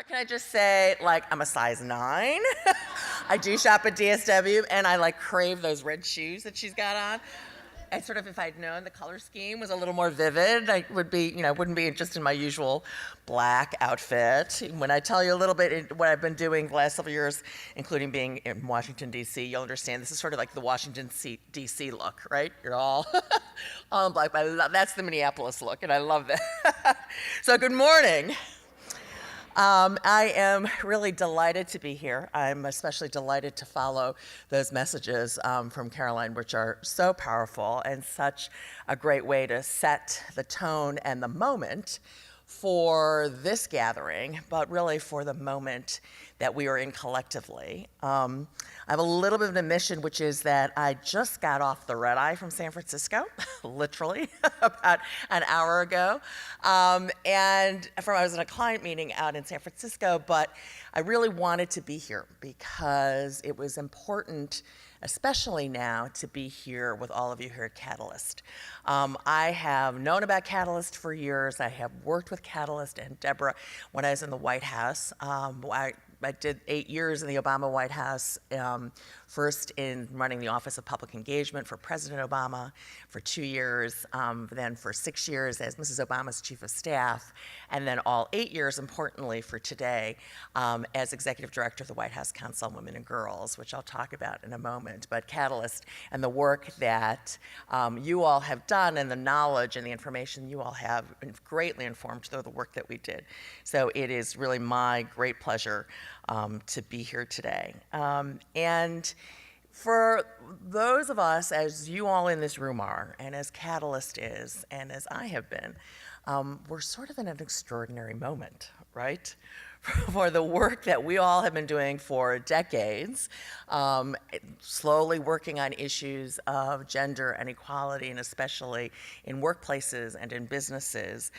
Can I just say, like, I'm a size 9. I do shop at DSW, and I, like, crave those red shoes that she's got on. And sort of if I'd known the color scheme was a little more vivid, I would be, wouldn't be just in my usual black outfit. When I tell you a little bit what I've been doing the last several years, including being in Washington, D.C., you'll understand this is sort of like the Washington, D.C. look, right? You're all, all in black, but that's the Minneapolis look, and I love that. So good morning. I am really delighted to be here. I'm especially delighted to follow those messages from Caroline, which are so powerful and such a great way to set the tone and the moment for this gathering, but really for the moment that we are in collectively. I have a little bit of an admission, which is that I just got off the red eye from San Francisco, literally, about an hour ago. I was in a client meeting out in San Francisco, but I really wanted to be here because it was important, especially now, to be here with all of you here at Catalyst. I have known about Catalyst for years. I have worked with Catalyst and Deborah when I was in the White House. I did 8 years in the Obama White House, first in running the Office of Public Engagement for President Obama for 2 years, then for 6 years as Mrs. Obama's Chief of Staff, and then all 8 years, importantly for today, as Executive Director of the White House Council on Women and Girls, which I'll talk about in a moment. But Catalyst and the work that you all have done and the knowledge and the information you all have greatly informed the work that we did. So it is really my great pleasure to be here today. And for those of us, as you all in this room are, and as Catalyst is, and as I have been, we're sort of in an extraordinary moment, right? For the work that we all have been doing for decades, slowly working on issues of gender and equality, and especially in workplaces and in businesses.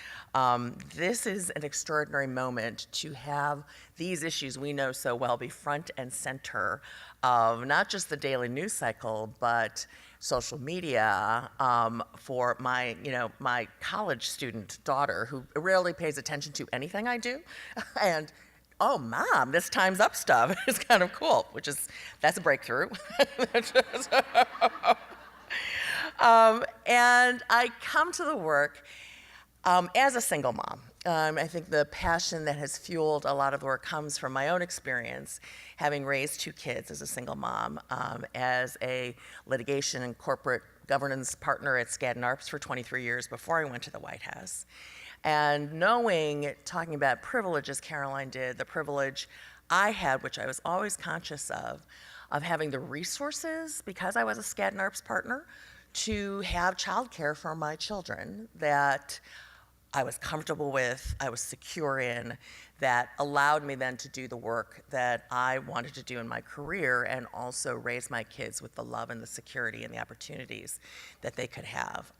This is an extraordinary moment to have these issues we know so well be front and center of not just the daily news cycle, but social media for my, my college student daughter who rarely pays attention to anything I do. And, oh, Mom, this Time's Up stuff is kind of cool, that's a breakthrough. And I come to the work as a single mom. I think the passion that has fueled a lot of the work comes from my own experience, having raised 2 kids as a single mom, as a litigation and corporate governance partner at Skadden Arps for 23 years before I went to the White House. And knowing, talking about privilege as Caroline did, the privilege I had, which I was always conscious of having the resources, because I was a Skadden Arps partner, to have childcare for my children that I was comfortable with, I was secure in, that allowed me then to do the work that I wanted to do in my career and also raise my kids with the love and the security and the opportunities that they could have.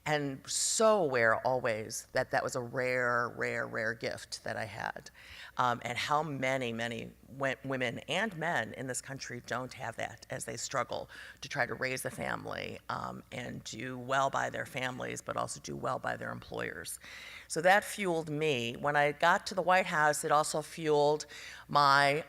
And so aware always that that was a rare, rare, rare gift that I had. And how many, many women and men in this country don't have that as they struggle to try to raise a family and do well by their families, but also do well by their employers. So that fueled me. When I got to the White House, it also fueled my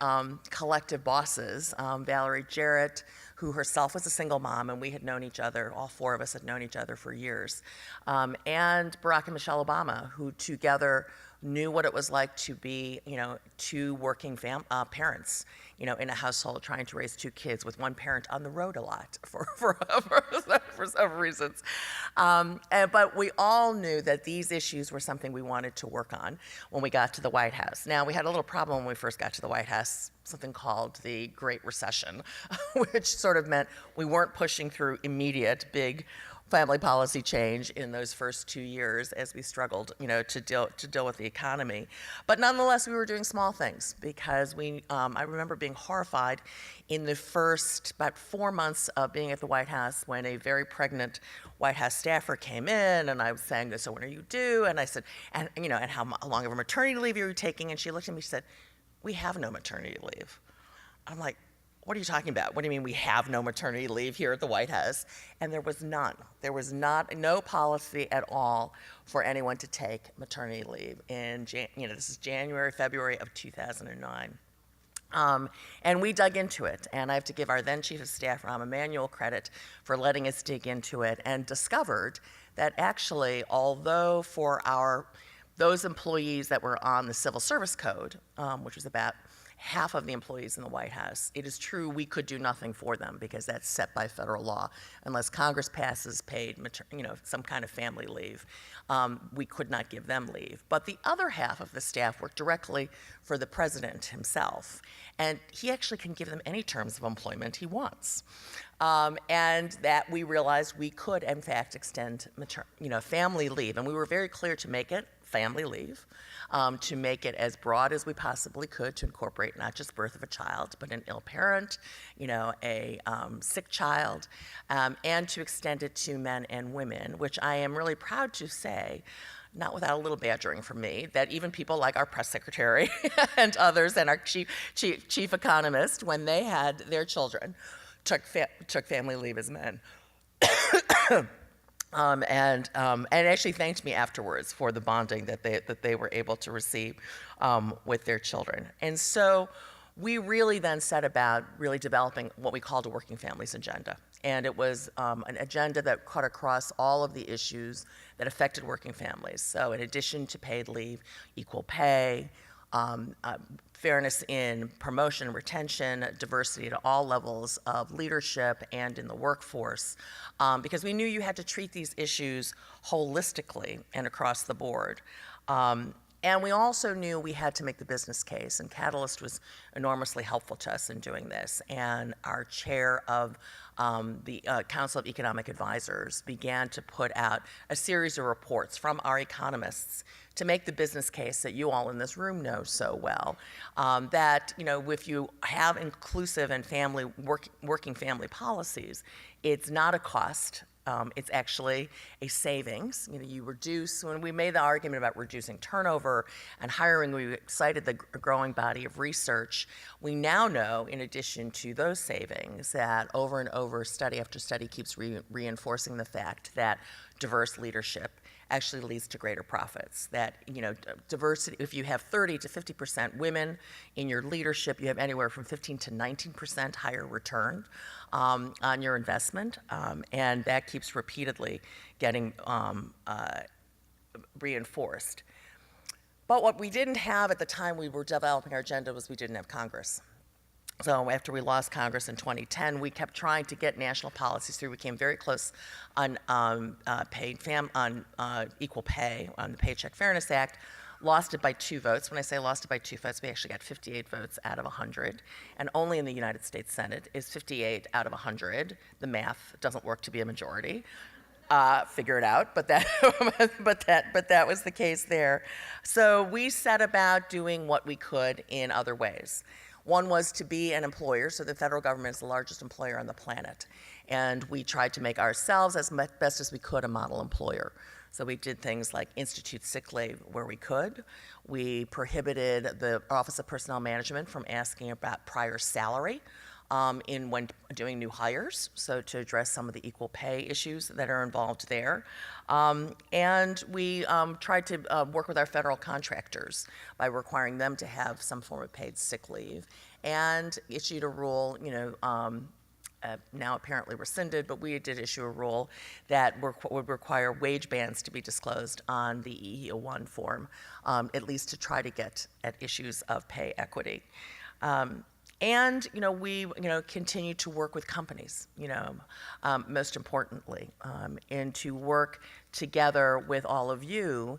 collective bosses, Valerie Jarrett, who herself was a single mom, and we had known each other, all 4 of us had known each other for years, and Barack and Michelle Obama, who together knew what it was like to be, 2 working parents, in a household trying to raise 2 kids with one parent on the road a lot for several reasons. But we all knew that these issues were something we wanted to work on when we got to the White House. Now, we had a little problem when we first got to the White House, something called the Great Recession, which sort of meant we weren't pushing through immediate big family policy change in those first 2 years as we struggled, to deal with the economy. But nonetheless, we were doing small things because I remember being horrified in the first about 4 months of being at the White House when a very pregnant White House staffer came in, and I was saying, so when are you due? And I said, and how long of a maternity leave are you taking? And she looked at me, she said, we have no maternity leave. I'm like, what are you talking about? What do you mean we have no maternity leave here at the White House? And there was none. There was no policy at all for anyone to take maternity leave in, this is January, February of 2009. And we dug into it, and I have to give our then Chief of Staff, Rahm Emanuel, credit for letting us dig into it, and discovered that actually, although for those employees that were on the Civil Service Code, which was about half of the employees in the White House, it is true we could do nothing for them because that's set by federal law. Unless Congress passes paid, some kind of family leave, we could not give them leave. But the other half of the staff worked directly for the president himself, and he actually can give them any terms of employment he wants. And that we realized we could, in fact, extend family leave, and we were very clear to make it family leave, to make it as broad as we possibly could to incorporate not just birth of a child, but an ill parent, a sick child, and to extend it to men and women, which I am really proud to say, not without a little badgering from me, that even people like our press secretary and others and our chief economist, when they had their children, took family leave as men. And actually thanked me afterwards for the bonding that they were able to receive with their children. And so we really then set about really developing what we called a working families agenda. And it was an agenda that cut across all of the issues that affected working families. So in addition to paid leave, equal pay, fairness in promotion, retention, diversity at all levels of leadership and in the workforce, because we knew you had to treat these issues holistically and across the board. And we also knew we had to make the business case, and Catalyst was enormously helpful to us in doing this. And our chair of the Council of Economic Advisors began to put out a series of reports from our economists to make the business case that you all in this room know so well, that if you have inclusive and working family policies, it's not a cost. It's actually a savings. You reduce, when we made the argument about reducing turnover and hiring, we cited the growing body of research. We now know, in addition to those savings, that over and over, study after study keeps reinforcing the fact that diverse leadership actually leads to greater profits. That, diversity, if you have 30 to 50% women in your leadership, you have anywhere from 15 to 19% higher return on your investment, and that keeps repeatedly getting reinforced. But what we didn't have at the time we were developing our agenda was we didn't have Congress. So after we lost Congress in 2010, we kept trying to get national policies through. We came very close on equal pay, on the Paycheck Fairness Act, lost it by 2 votes. When I say lost it by 2 votes, we actually got 58 votes out of 100. And only in the United States Senate is 58 out of 100. The math doesn't work to be a majority. Figure it out, but that was the case there. So we set about doing what we could in other ways. One was to be an employer, so the federal government is the largest employer on the planet. And we tried to make ourselves, as best as we could, a model employer. So we did things like institute sick leave where we could. We prohibited the Office of Personnel Management from asking about prior salary when doing new hires, so to address some of the equal pay issues that are involved there. And we tried to work with our federal contractors by requiring them to have some form of paid sick leave, and issued a rule, now apparently rescinded, but we did issue a rule that would require wage bands to be disclosed on the EEO-1 form, at least to try to get at issues of pay equity. And we continue to work with companies, most importantly, and to work together with all of you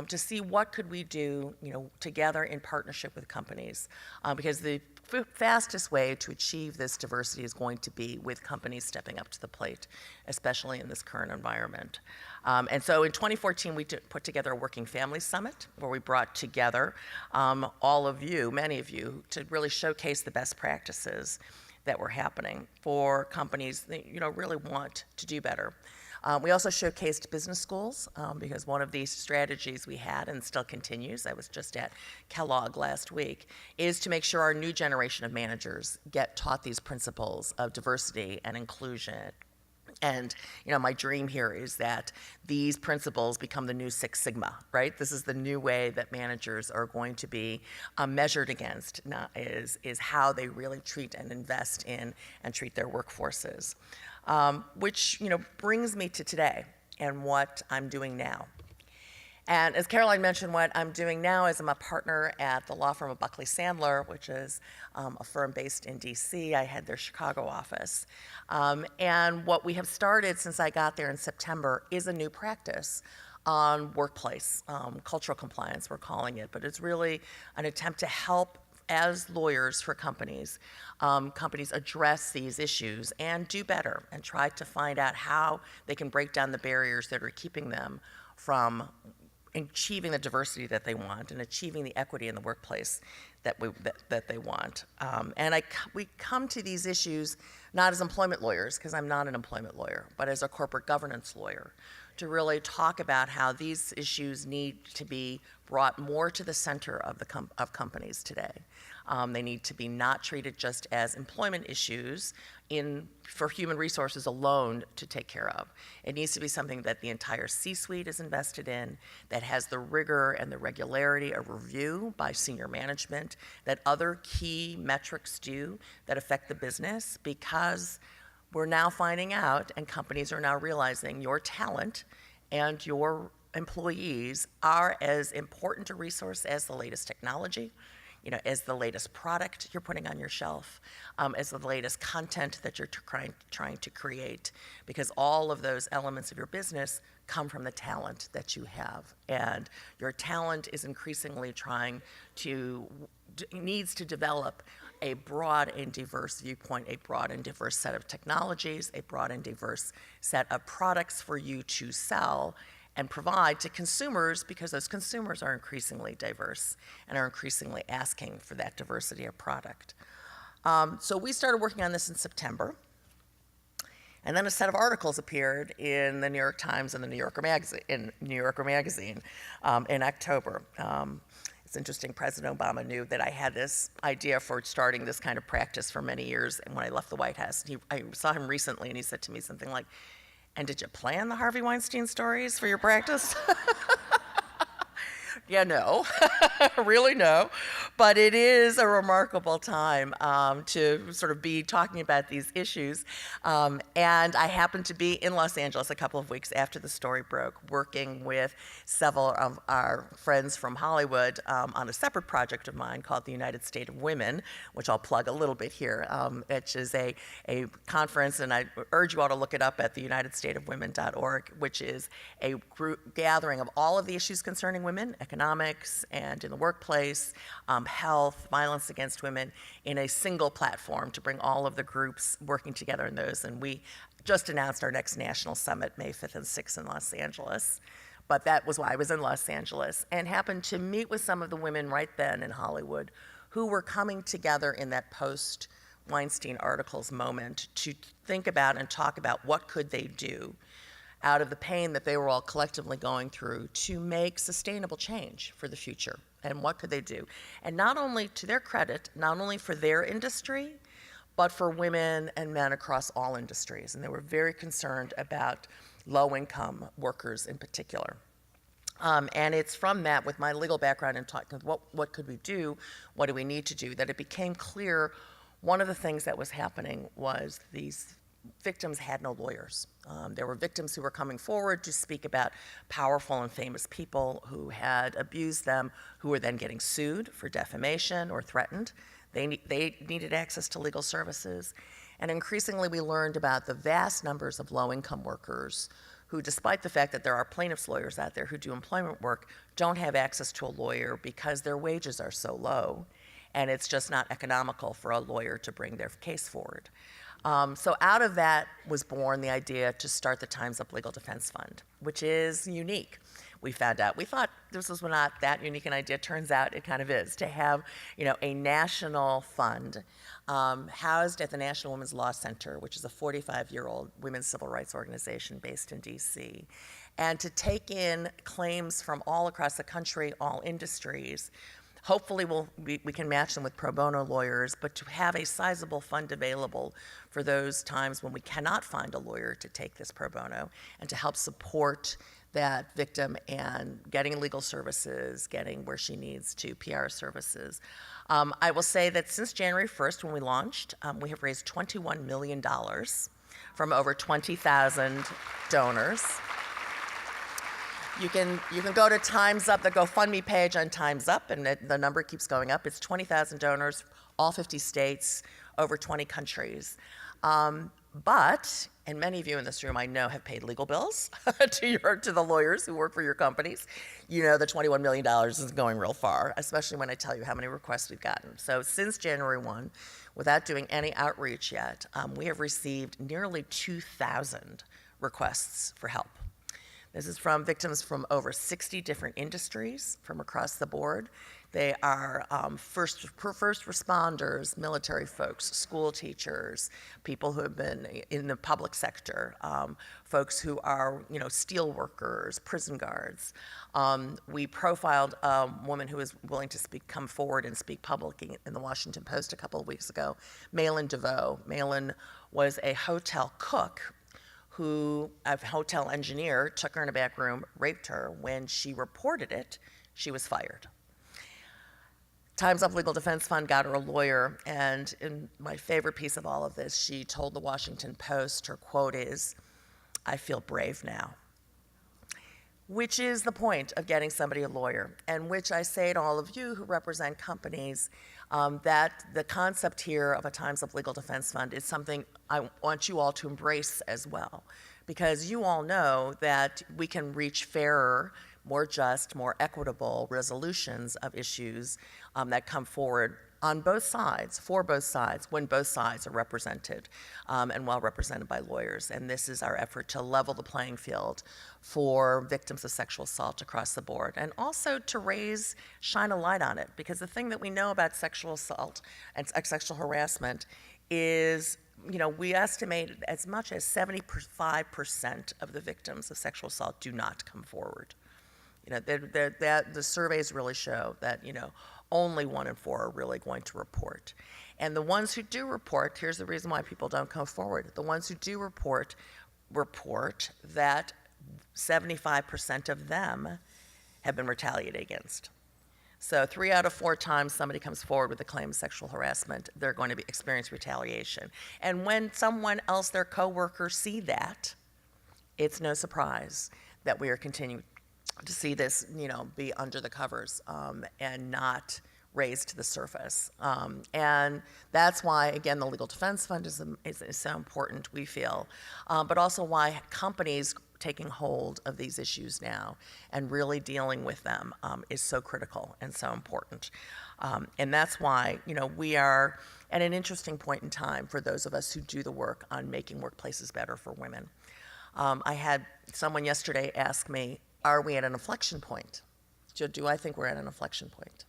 to see what could we do, together in partnership with companies, because the fastest way to achieve this diversity is going to be with companies stepping up to the plate, especially in this current environment. And so in 2014, we put together a Working Families Summit where we brought together all of you, many of you, to really showcase the best practices that were happening for companies that really want to do better. We also showcased business schools because one of these strategies we had and still continues, I was just at Kellogg last week, is to make sure our new generation of managers get taught these principles of diversity and inclusion. And my dream here is that these principles become the new Six Sigma, right? This is the new way that managers are going to be measured against, is how they really treat and invest in and treat their workforces. Which brings me to today and what I'm doing now. And as Caroline mentioned, what I'm doing now is I'm a partner at the law firm of Buckley Sandler, which is a firm based in DC. I head their Chicago office. And what we have started since I got there in September is a new practice on workplace, cultural compliance, we're calling it. But it's really an attempt to help as lawyers for companies, companies address these issues and do better and try to find out how they can break down the barriers that are keeping them from achieving the diversity that they want and achieving the equity in the workplace that they want. We come to these issues not as employment lawyers, because I'm not an employment lawyer, but as a corporate governance lawyer, to really talk about how these issues need to be brought more to the center of of companies today. They need to be not treated just as employment issues for human resources alone to take care of. It needs to be something that the entire C-suite is invested in, that has the rigor and the regularity of review by senior management, that other key metrics do that affect the business, because we're now finding out, and companies are now realizing, your talent and your employees are as important a resource as the latest technology, as the latest product you're putting on your shelf, as the latest content that you're trying to create, because all of those elements of your business come from the talent that you have. And your talent is increasingly needs to develop a broad and diverse viewpoint, a broad and diverse set of technologies, a broad and diverse set of products for you to sell and provide to consumers, because those consumers are increasingly diverse and are increasingly asking for that diversity of product. So we started working on this in September, and then a set of articles appeared in the New York Times and the New Yorker magazine in October. It's interesting, President Obama knew that I had this idea for starting this kind of practice for many years, and when I left the White House, I saw him recently, and he said to me something like, "And did you plan the Harvey Weinstein stories for your practice?" Yeah, no, really no. But it is a remarkable time to sort of be talking about these issues. And I happened to be in Los Angeles a couple of weeks after the story broke, working with several of our friends from Hollywood on a separate project of mine called the United State of Women, which I'll plug a little bit here, which is a conference, and I urge you all to look it up at theunitedstateofwomen.org, which is a group gathering of all of the issues concerning women, economics and in the workplace, health, violence against women, in a single platform to bring all of the groups working together in those. And we just announced our next national summit, May 5th and 6th in Los Angeles. But that was why I was in Los Angeles and happened to meet with some of the women right then in Hollywood who were coming together in that post-Weinstein articles moment to think about and talk about what could they do out of the pain that they were all collectively going through to make sustainable change for the future. And what could they do? And not only, to their credit, not only for their industry, but for women and men across all industries. And they were very concerned about low-income workers in particular. And it's from that, with my legal background and talking, what could we do, what do we need to do, that it became clear one of the things that was happening was these victims had no lawyers. There were victims who were coming forward to speak about powerful and famous people who had abused them, who were then getting sued for defamation or threatened. They needed access to legal services. And increasingly we learned about the vast numbers of low-income workers who, despite the fact that there are plaintiffs' lawyers out there who do employment work, don't have access to a lawyer because their wages are so low, and it's just not economical for a lawyer to bring their case forward. So out of that was born the idea to start the Time's Up Legal Defense Fund, which is unique. we found out. We thought this was not that unique an idea. Turns out it kind of is, to have, a national fund housed at the National Women's Law Center, which is a 45-year-old women's civil rights organization based in D.C., and to take in claims from all across the country, all industries. Hopefully we can match them with pro bono lawyers, but to have a sizable fund available for those times when we cannot find a lawyer to take this pro bono, and to help support that victim and getting legal services, getting where she needs to, PR services. I will say that since January 1st, when we launched, we have raised $21 million from over 20,000 donors. You can go to Time's Up, the GoFundMe page on Time's Up, and the number keeps going up. It's 20,000 donors, all 50 states, over 20 countries. But, and many of you in this room I know have paid legal bills to the lawyers who work for your companies. The $21 million is going real far, especially when I tell you how many requests we've gotten. So since January 1, without doing any outreach yet, we have received nearly 2,000 requests for help. This is from victims from over 60 different industries from across the board. They are first responders, military folks, school teachers, people who have been in the public sector, folks who are, steel workers, prison guards. We profiled a woman who was willing to come forward and speak publicly in the Washington Post a couple of weeks ago, Malin DeVoe. Malin was a hotel cook who, a hotel engineer, took her in a back room, raped her. When she reported it, she was fired. Time's Up Legal Defense Fund got her a lawyer, and in my favorite piece of all of this, she told the Washington Post, her quote is, "I feel brave now," which is the point of getting somebody a lawyer, and which I say to all of you who represent companies, that the concept here of a Time's Up Legal Defense Fund is something I want you all to embrace as well, because you all know that we can reach fairer, more just, more equitable resolutions of issues that come forward on both sides, for both sides, when both sides are represented and well represented by lawyers. And this is our effort to level the playing field for victims of sexual assault across the board, and also to shine a light on it, because the thing that we know about sexual assault and sexual harassment is, we estimate as much as 75% of the victims of sexual assault do not come forward. The surveys really show that, only 1 in 4 are really going to report. And the ones who do report, here's the reason why people don't come forward. The ones who do report that 75% of them have been retaliated against. So 3 out of 4 times somebody comes forward with a claim of sexual harassment, they're going to experience retaliation. And when someone else, their coworkers, see that, it's no surprise that we are continuing to see this, be under the covers and not raised to the surface. And that's why, again, the Legal Defense Fund is so important, we feel, but also why companies taking hold of these issues now and really dealing with them is so critical and so important. And that's why, we are at an interesting point in time for those of us who do the work on making workplaces better for women. I had someone yesterday ask me, are we at an inflection point? Do I think we're at an inflection point?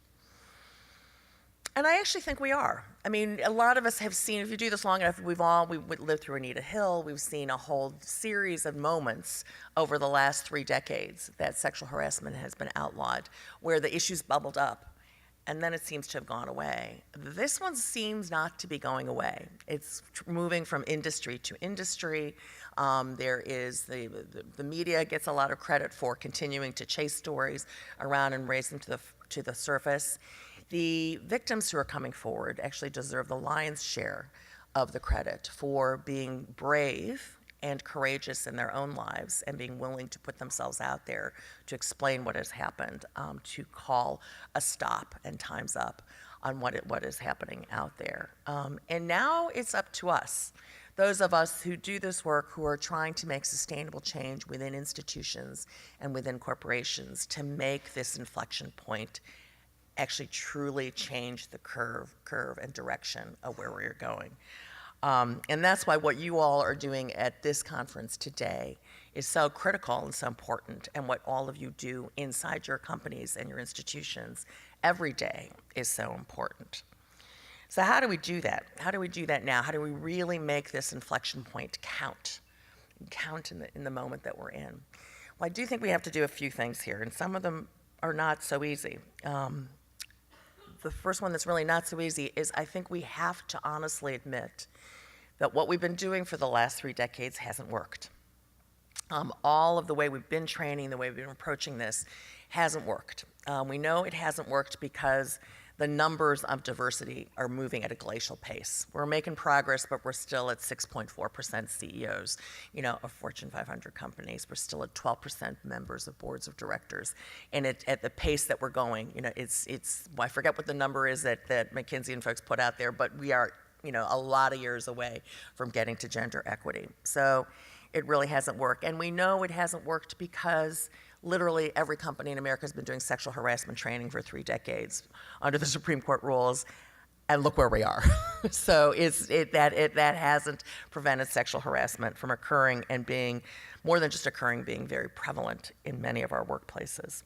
And I actually think we are. I mean, a lot of us have seen, if you do this long enough, we've lived through Anita Hill, we've seen a whole series of moments over the last 3 decades that sexual harassment has been outlawed, where the issues bubbled up, and then it seems to have gone away. This one seems not to be going away. It's moving from industry to industry. There is the media gets a lot of credit for continuing to chase stories around and raise them to the surface. The victims who are coming forward actually deserve the lion's share of the credit for being brave and courageous in their own lives and being willing to put themselves out there to explain what has happened, to call a stop and time's up on what is happening out there. And now it's up to us, those of us who do this work, who are trying to make sustainable change within institutions and within corporations, to make this inflection point actually truly change the curve and direction of where we're going. And that's why what you all are doing at this conference today is so critical and so important, and what all of you do inside your companies and your institutions every day is so important. So how do we do that? How do we do that now? How do we really make this inflection point count in the moment that we're in? Well, I do think we have to do a few things here, and some of them are not so easy. The first one that's really not so easy is I think we have to honestly admit that what we've been doing for the last 3 decades hasn't worked. All of the way we've been training, the way we've been approaching this hasn't worked. We know it hasn't worked because the numbers of diversity are moving at a glacial pace. We're making progress, but we're still at 6.4% CEOs, of Fortune 500 companies. We're still at 12% members of boards of directors. And at the pace that we're going, well, I forget what the number is that McKinsey and folks put out there, but we are, a lot of years away from getting to gender equity. So it really hasn't worked. And we know it hasn't worked because literally every company in America has been doing sexual harassment training for 3 decades under the Supreme Court rules, and look where we are. So that hasn't prevented sexual harassment from occurring and being, more than just occurring, being very prevalent in many of our workplaces.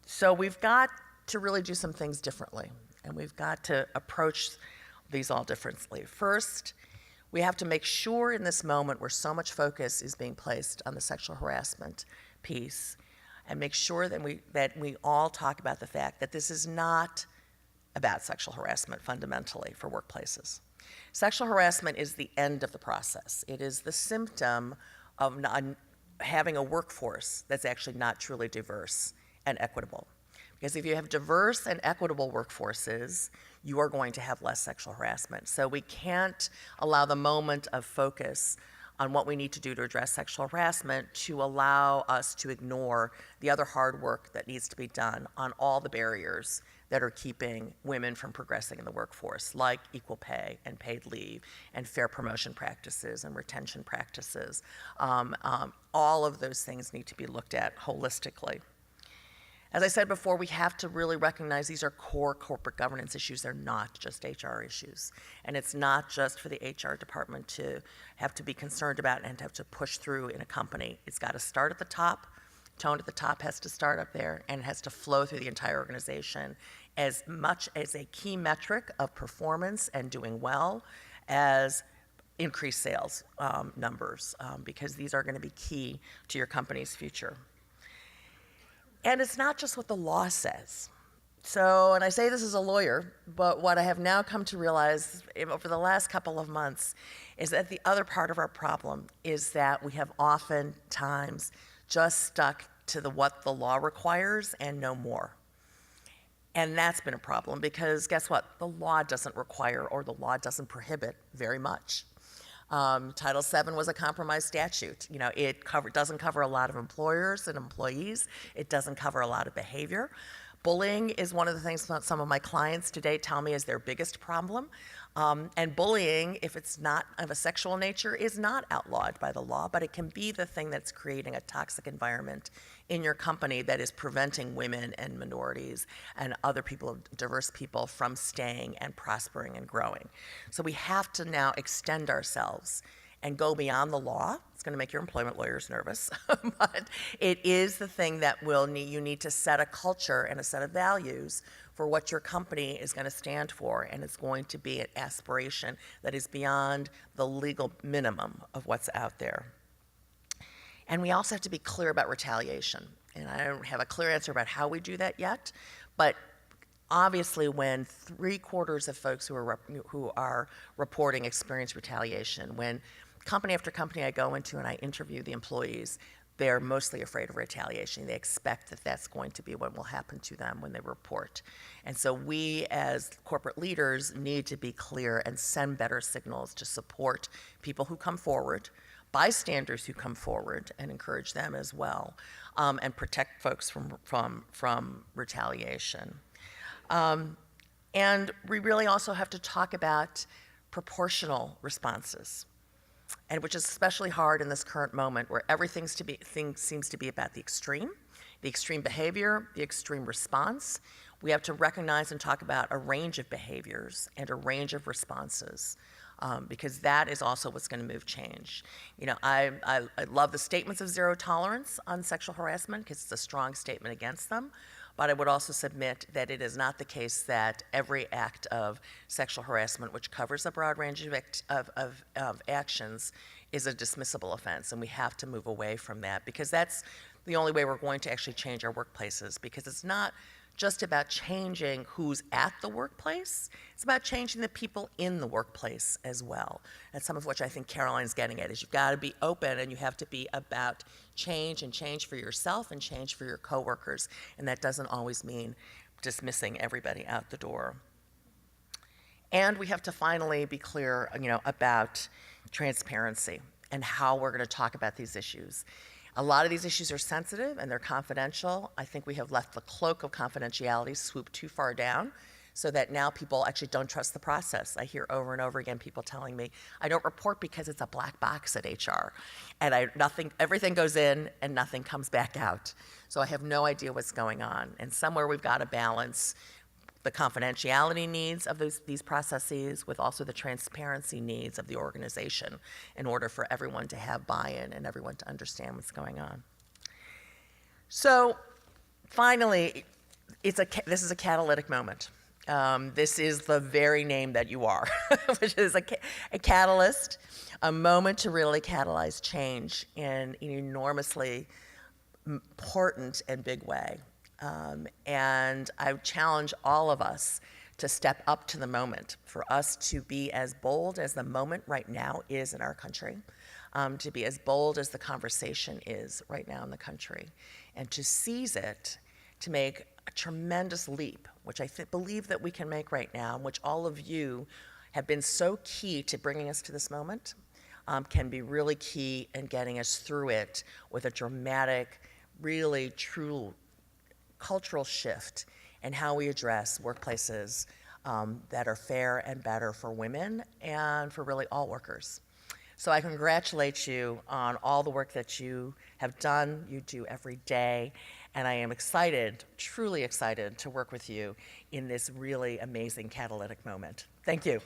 So we've got to really do some things differently, and we've got to approach these all differently. First, we have to make sure in this moment where so much focus is being placed on the sexual harassment piece, and make sure that we all talk about the fact that this is not about sexual harassment fundamentally for workplaces. Sexual harassment is the end of the process. It is the symptom of having a workforce that's actually not truly diverse and equitable. Because if you have diverse and equitable workforces, you are going to have less sexual harassment. So we can't allow the moment of focus on what we need to do to address sexual harassment to allow us to ignore the other hard work that needs to be done on all the barriers that are keeping women from progressing in the workforce, like equal pay and paid leave and fair promotion practices and retention practices. All of those things need to be looked at holistically. As I said before, we have to really recognize these are core corporate governance issues. They're not just HR issues. And it's not just for the HR department to have to be concerned about and to have to push through in a company. It's got to start at the top. Tone at the top has to start up there, and it has to flow through the entire organization as much as a key metric of performance and doing well as increased sales numbers, because these are going to be key to your company's future. And it's not just what the law says. So, and I say this as a lawyer, but what I have now come to realize over the last couple of months is that the other part of our problem is that we have oftentimes just stuck to what the law requires and no more. And that's been a problem because guess what? The law doesn't require or the law doesn't prohibit very much. Title VII was a compromise statute. It doesn't cover a lot of employers and employees. It doesn't cover a lot of behavior. Bullying is one of the things that some of my clients today tell me is their biggest problem. And bullying, if it's not of a sexual nature, is not outlawed by the law, but it can be the thing that's creating a toxic environment in your company that is preventing women and minorities and other people, diverse people, from staying and prospering and growing. So we have to now extend ourselves and go beyond the law. It's going to make your employment lawyers nervous, but it is the thing that you need to set a culture and a set of values for what your company is going to stand for, and it's going to be an aspiration that is beyond the legal minimum of what's out there. And we also have to be clear about retaliation, and I don't have a clear answer about how we do that yet, but obviously when 3/4 of folks who are reporting experience retaliation, when company after company I go into and I interview the employees, they're mostly afraid of retaliation. They expect that that's going to be what will happen to them when they report. And so we as corporate leaders need to be clear and send better signals to support people who come forward, bystanders who come forward, and encourage them as well, and protect folks from retaliation. And we really also have to talk about proportional responses, and which is especially hard in this current moment where everything seems to be about the extreme behavior, the extreme response. We have to recognize and talk about a range of behaviors and a range of responses because that is also what's going to move change. You know, I love the statements of zero tolerance on sexual harassment because it's a strong statement against them. But I would also submit that it is not the case that every act of sexual harassment, which covers a broad range of actions, is a dismissible offense. And we have to move away from that because that's the only way we're going to actually change our workplaces, because it's not just about changing who's at the workplace, it's about changing the people in the workplace as well. And some of which I think Caroline's getting at is you've got to be open and you have to be about change, and change for yourself and change for your coworkers. And that doesn't always mean dismissing everybody out the door. And we have to finally be clear, you know, about transparency and how we're going to talk about these issues. A lot of these issues are sensitive and they're confidential. I think we have left the cloak of confidentiality swoop too far down so that now people actually don't trust the process. I hear over and over again people telling me, I don't report because it's a black box at HR. And everything goes in and nothing comes back out. So I have no idea what's going on. And somewhere we've got to balance the confidentiality needs of these processes with also the transparency needs of the organization in order for everyone to have buy-in and everyone to understand what's going on. So finally, this is a catalytic moment. This is the very name that you are, which is a catalyst, a moment to really catalyze change in an enormously important and big way. And I challenge all of us to step up to the moment, for us to be as bold as the moment right now is in our country, to be as bold as the conversation is right now in the country, and to seize it, to make a tremendous leap, which I believe that we can make right now, and which all of you have been so key to bringing us to this moment, can be really key in getting us through it with a dramatic, really true cultural shift in how we address workplaces that are fair and better for women and for really all workers. So I congratulate you on all the work that you have done, you do every day, and I am excited, truly excited, to work with you in this really amazing catalytic moment. Thank you.